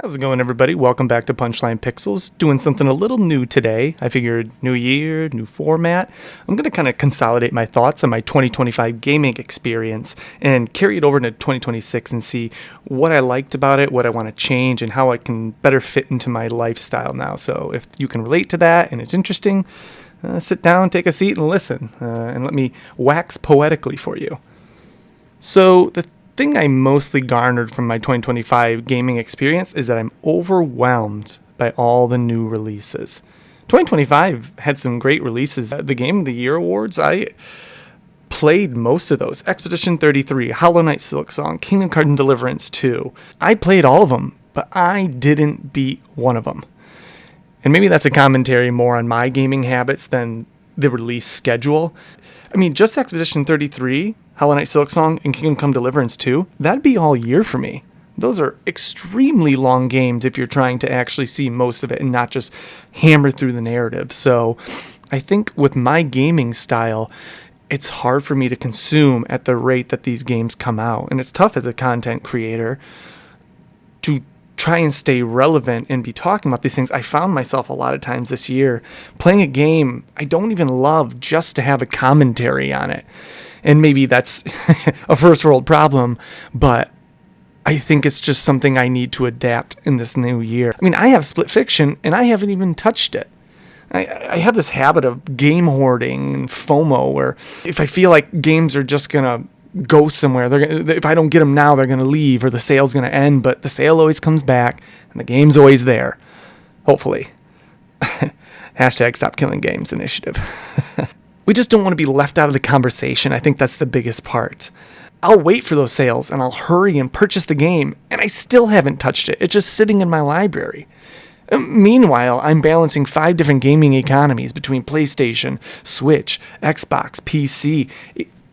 How's it going, everybody? Welcome back to Punchline Pixels. Doing something a little new today. I figured new year, new format. I'm going to kind of consolidate my thoughts on my 2025 gaming experience and carry it over into 2026 and see what I liked about it, what I want to change, and how I can better fit into my lifestyle now. So if you can relate to that and it's interesting, sit down, take a seat, and listen, and let me wax poetically for you. So the thing I mostly garnered from my 2025 gaming experience is that I'm overwhelmed by all the new releases. 2025 had some great releases. The Game of the Year awards, I played most of those. Expedition 33, Hollow Knight Silksong, Kingdom Come Deliverance 2. I played all of them, but I didn't beat one of them. And maybe that's a commentary more on my gaming habits than the release schedule. I mean, just Expedition 33, Hollow Knight Silksong, and Kingdom Come Deliverance 2, that'd be all year for me. Those are extremely long games if you're trying to actually see most of it and not just hammer through the narrative. So I think with my gaming style, it's hard for me to consume at the rate that these games come out. And it's tough as a content creator to try and stay relevant and be talking about these things. I found myself a lot of times this year playing a game I don't even love just to have a commentary on it. And maybe that's a first world problem, but I think it's just something I need to adapt in this new year. I mean, I have Split Fiction and I haven't even touched it. I have this habit of game hoarding and FOMO where if I feel like games are just going to go somewhere, if I don't get them now, they're going to leave or the sale's going to end, but the sale always comes back and the game's always there. Hopefully. Hashtag Stop Killing Games initiative. We just don't want to be left out of the conversation. I think that's the biggest part. I'll wait for those sales and I'll hurry and purchase the game, and I still haven't touched it. It's just sitting in my library. Meanwhile, I'm balancing 5 different gaming economies between PlayStation, Switch, Xbox, PC.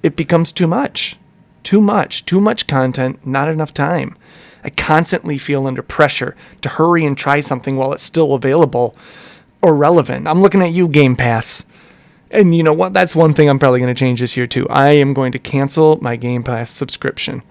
It becomes too much. Too much content, not enough time. I constantly feel under pressure to hurry and try something while it's still available or relevant. I'm looking at you, Game Pass. And you know what? That's one thing I'm probably going to change this year too. I am going to cancel my Game Pass subscription.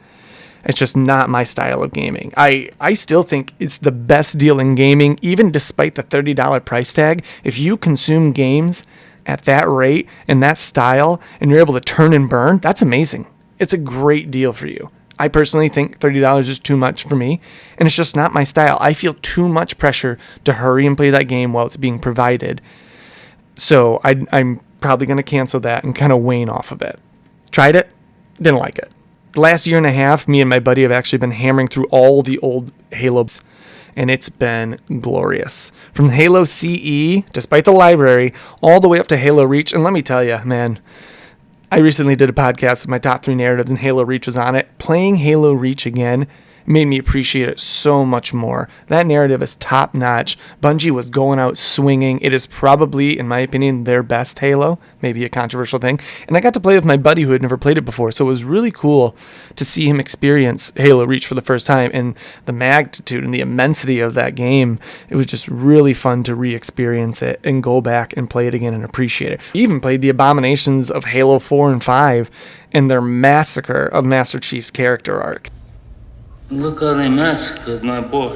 It's just not my style of gaming. I still think it's the best deal in gaming, even despite the $30 price tag. If you consume games at that rate and that style and you're able to turn and burn, that's amazing. It's a great deal for you. I personally think $30 is too much for me, and it's just not my style. I feel too much pressure to hurry and play that game while it's being provided. So I'm probably going to cancel that and kind of wane off of it. Tried it, didn't like it. The last year and a half, me and my buddy have actually been hammering through all the old Halos, and it's been glorious. From Halo CE, despite the library, all the way up to Halo Reach. And let me tell you, man, I recently did a podcast with my top 3 narratives, and Halo Reach was on it. Playing Halo Reach again made me appreciate it so much more. That narrative is top notch. Bungie was going out swinging. It is probably, in my opinion, their best Halo. Maybe a controversial thing. And I got to play with my buddy who had never played it before, so it was really cool to see him experience Halo Reach for the first time, and the magnitude and the immensity of that game. It was just really fun to re-experience it and go back and play it again and appreciate it. We even played the abominations of Halo 4 and 5 and their massacre of Master Chief's character arc. Look how they massacred my boy.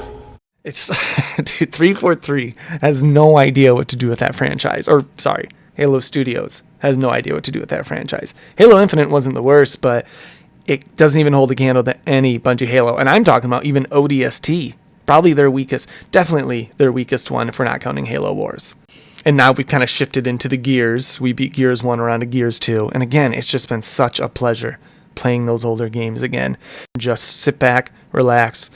It's dude, 343 has no idea what to do with that franchise. Or sorry, Halo Studios has no idea what to do with that franchise. Halo Infinite wasn't the worst, but it doesn't even hold a candle to any Bungie Halo. And I'm talking about even ODST. Probably their weakest, definitely their weakest one if we're not counting Halo Wars. And now we've kind of shifted into the Gears. We beat Gears 1 around to Gears 2. And again, it's just been such a pleasure playing those older games again. Just sit back, relax,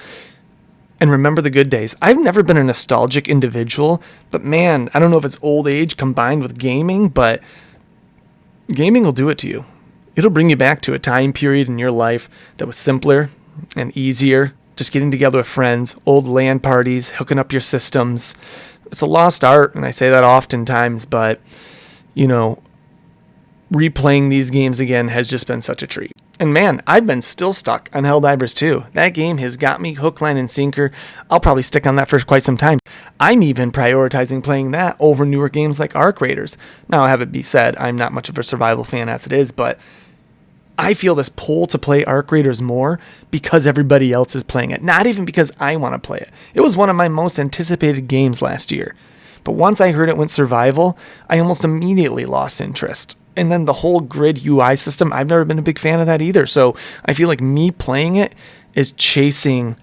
and remember the good days. I've never been a nostalgic individual, but man, I don't know if it's old age combined with gaming, but gaming will do it to you. It'll bring you back to a time period in your life that was simpler and easier. Just getting together with friends, old LAN parties, hooking up your systems. It's a lost art, and I say that oftentimes, but, you know, replaying these games again has just been such a treat. And man, I've been still stuck on Helldivers 2. That game has got me hook, line, and sinker. I'll probably stick on that for quite some time. I'm even prioritizing playing that over newer games like Arc Raiders. Now, have it be said, I'm not much of a survival fan as it is, but I feel this pull to play Arc Raiders more because everybody else is playing it, not even because I want to play it. It was one of my most anticipated games last year. But once I heard it went survival, I almost immediately lost interest. And then the whole grid UI system, I've never been a big fan of that either. So I feel like me playing it is chasing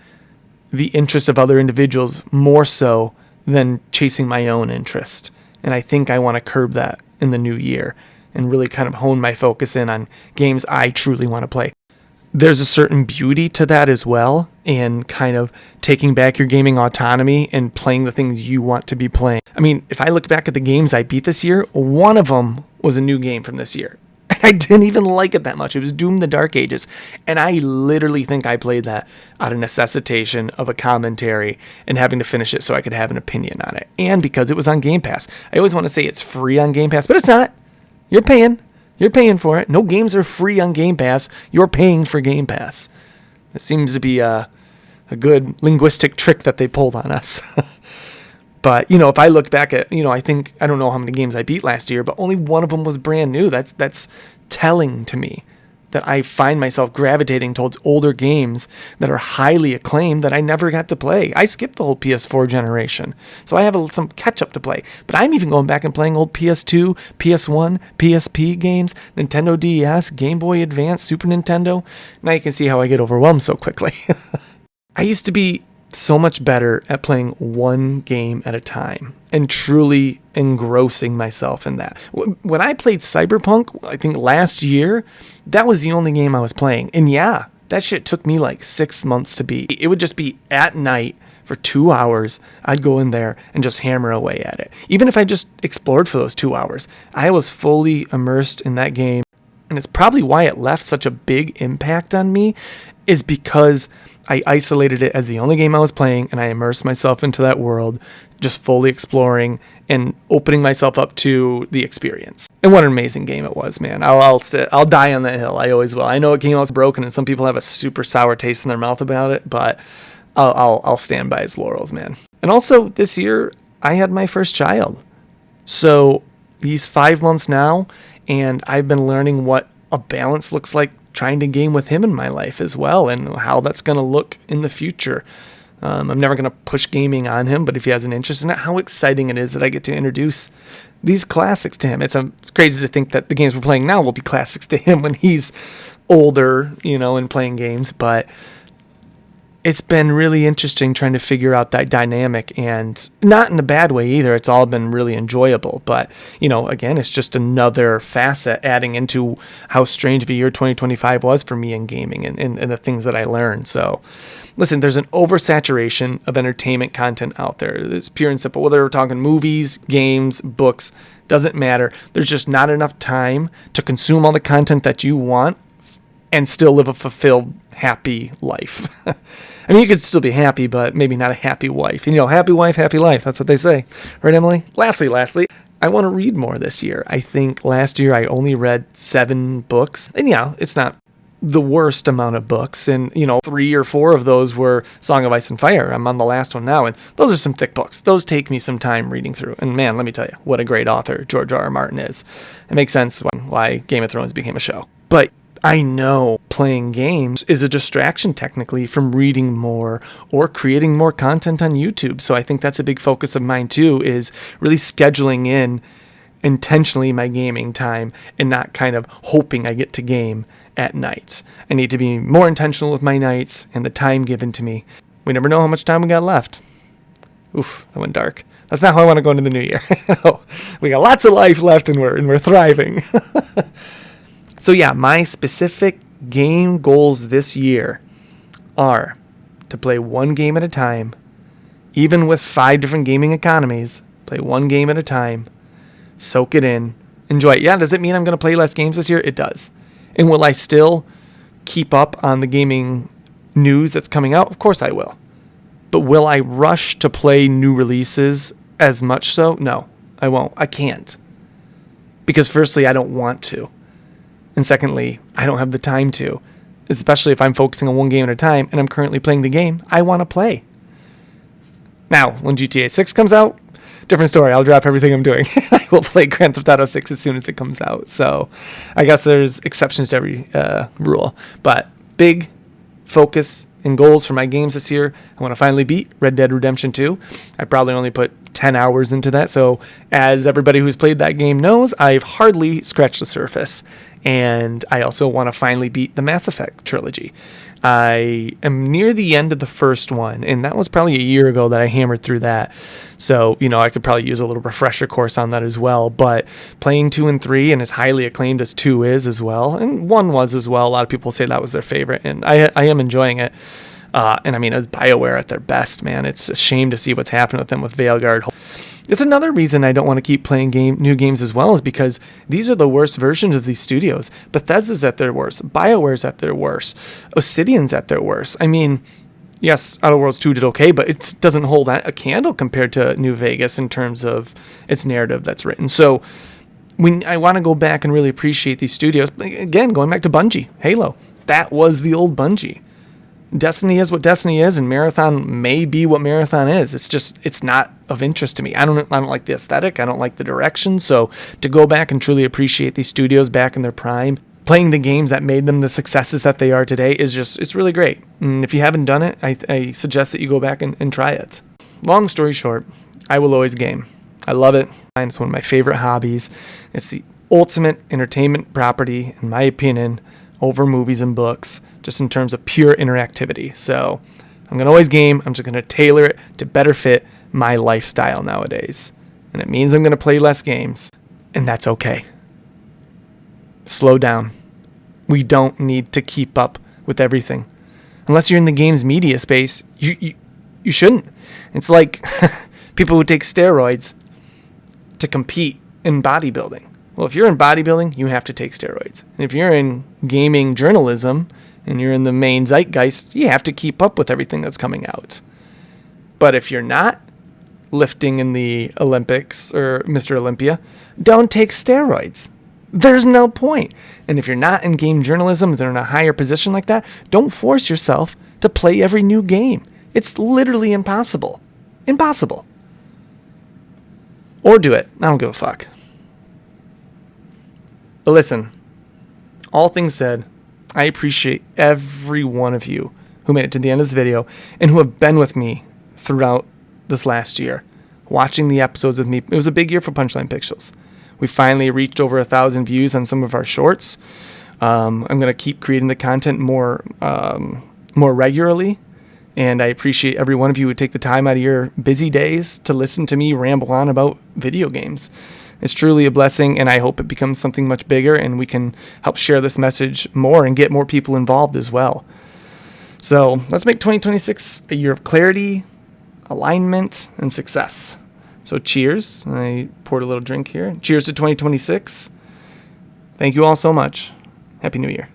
the interest of other individuals more so than chasing my own interest. And I think I want to curb that in the new year and really kind of hone my focus in on games I truly want to play. There's a certain beauty to that as well, and kind of taking back your gaming autonomy and playing the things you want to be playing. I mean, if I look back at the games I beat this year, one of them was a new game from this year. And I didn't even like it that much. It was Doom the Dark Ages. And I literally think I played that out of necessitation of a commentary and having to finish it so I could have an opinion on it. And because it was on Game Pass. I always want to say it's free on Game Pass, but it's not. You're paying. You're paying for it. No games are free on Game Pass. You're paying for Game Pass. It seems to be a good linguistic trick that they pulled on us. But, if I look back at, I don't know how many games I beat last year, but only one of them was brand new. That's telling to me that I find myself gravitating towards older games that are highly acclaimed that I never got to play. I skipped the whole PS4 generation, so I have some catch-up to play. But I'm even going back and playing old PS2, PS1, PSP games, Nintendo DS, Game Boy Advance, Super Nintendo. Now you can see how I get overwhelmed so quickly. I used to be so much better at playing one game at a time and truly engrossing myself in that. When I played Cyberpunk, I think last year, that was the only game I was playing. And yeah, that shit took me like 6 months to beat. It would just be at night for 2 hours. I'd go in there and just hammer away at it. Even if I just explored for those 2 hours, I was fully immersed in that game. And it's probably why it left such a big impact on me, is because I isolated it as the only game I was playing, and I immersed myself into that world, just fully exploring and opening myself up to the experience. And what an amazing game it was, man. I'll die on that hill. I always will. I know it came out broken, and some people have a super sour taste in their mouth about it, but I'll stand by its laurels, man. And also, this year, I had my first child. So he's 5 months now, and I've been learning what a balance looks like trying to game with him in my life as well, and how that's going to look in the future. I'm never going to push gaming on him, but if he has an interest in it, how exciting it is that I get to introduce these classics to him. It's crazy to think that the games we're playing now will be classics to him when he's older, and playing games, but it's been really interesting trying to figure out that dynamic, and not in a bad way either. It's all been really enjoyable. But, again, it's just another facet adding into how strange of a year 2025 was for me in gaming and the things that I learned. So, listen, there's an oversaturation of entertainment content out there. It's pure and simple. Whether we're talking movies, games, books, doesn't matter. There's just not enough time to consume all the content that you want and still live a fulfilled, happy life. I mean, you could still be happy, but maybe not a happy wife. Happy wife, happy life. That's what they say. Right, Emily? Lastly, I want to read more this year. I think last year I only read 7 books. And it's not the worst amount of books. And, 3 or 4 of those were Song of Ice and Fire. I'm on the last one now. And those are some thick books. Those take me some time reading through. And man, let me tell you, what a great author George R. R. Martin is. It makes sense why Game of Thrones became a show. But I know playing games is a distraction technically from reading more or creating more content on YouTube. So I think that's a big focus of mine too, is really scheduling in intentionally my gaming time and not kind of hoping I get to game at nights. I need to be more intentional with my nights and the time given to me. We never know how much time we got left. Oof, that went dark. That's not how I want to go into the new year. We got lots of life left and we're thriving. So yeah, my specific game goals this year are to play one game at a time, even with 5 different gaming economies, play one game at a time, soak it in, enjoy it. Yeah, does it mean I'm going to play less games this year? It does. And will I still keep up on the gaming news that's coming out? Of course I will. But will I rush to play new releases as much so? No, I won't. I can't. Because firstly, I don't want to. And secondly, I don't have the time to, especially if I'm focusing on one game at a time and I'm currently playing the game I want to play. Now, when GTA 6 comes out, different story. I'll drop everything I'm doing. I will play Grand Theft Auto 6 as soon as it comes out. So I guess there's exceptions to every rule. But big focus and goals for my games this year. I want to finally beat Red Dead Redemption 2. I probably only put 10 hours into that. So as everybody who's played that game knows, I've hardly scratched the surface. And I also want to finally beat the Mass Effect trilogy. I am near the end of the first one, and that was probably a year ago that I hammered through that. So, I could probably use a little refresher course on that as well. But playing 2 and 3, and as highly acclaimed as 2 is as well, and 1 was as well, a lot of people say that was their favorite, and I am enjoying it. And I mean, it's BioWare at their best, man. It's a shame to see what's happening with them with Veilguard. It's another reason I don't want to keep playing new games as well, is because these are the worst versions of these studios. Bethesda's at their worst. BioWare's at their worst. Obsidian's at their worst. I mean, yes, Outer Worlds 2 did okay, but it doesn't hold a candle compared to New Vegas in terms of its narrative that's written. So I want to go back and really appreciate these studios. Again, going back to Bungie, Halo. That was the old Bungie. Destiny is what Destiny is, and Marathon may be what Marathon is. It's not of interest to me. I don't like the aesthetic. I don't like the direction. So to go back and truly appreciate these studios back in their prime, playing the games that made them the successes that they are today it's really great. And if you haven't done it, I suggest that you go back and try it. Long story short, I will always game. I love it. It's one of my favorite hobbies. It's the ultimate entertainment property, in my opinion, over movies and books, just in terms of pure interactivity. So I'm going to always game. I'm just going to tailor it to better fit my lifestyle nowadays. And it means I'm going to play less games, and that's okay. Slow down. We don't need to keep up with everything. Unless you're in the games media space, you shouldn't. It's like people who take steroids to compete in bodybuilding. Well, if you're in bodybuilding, you have to take steroids. And if you're in gaming journalism and you're in the main zeitgeist, you have to keep up with everything that's coming out. But if you're not lifting in the Olympics or Mr. Olympia, don't take steroids. There's no point. And if you're not in game journalism and in a higher position like that, don't force yourself to play every new game. It's literally impossible. Impossible. Or do it. I don't give a fuck. But listen, all things said, I appreciate every one of you who made it to the end of this video and who have been with me throughout this last year, watching the episodes with me. It was a big year for Punchline Pixels. We finally reached over 1,000 views on some of our shorts. I'm going to keep creating the content more regularly, and I appreciate every one of you who take the time out of your busy days to listen to me ramble on about video games. It's truly a blessing, and I hope it becomes something much bigger and we can help share this message more and get more people involved as well. So let's make 2026 a year of clarity, alignment, and success. So cheers. I poured a little drink here. Cheers to 2026. Thank you all so much. Happy New Year.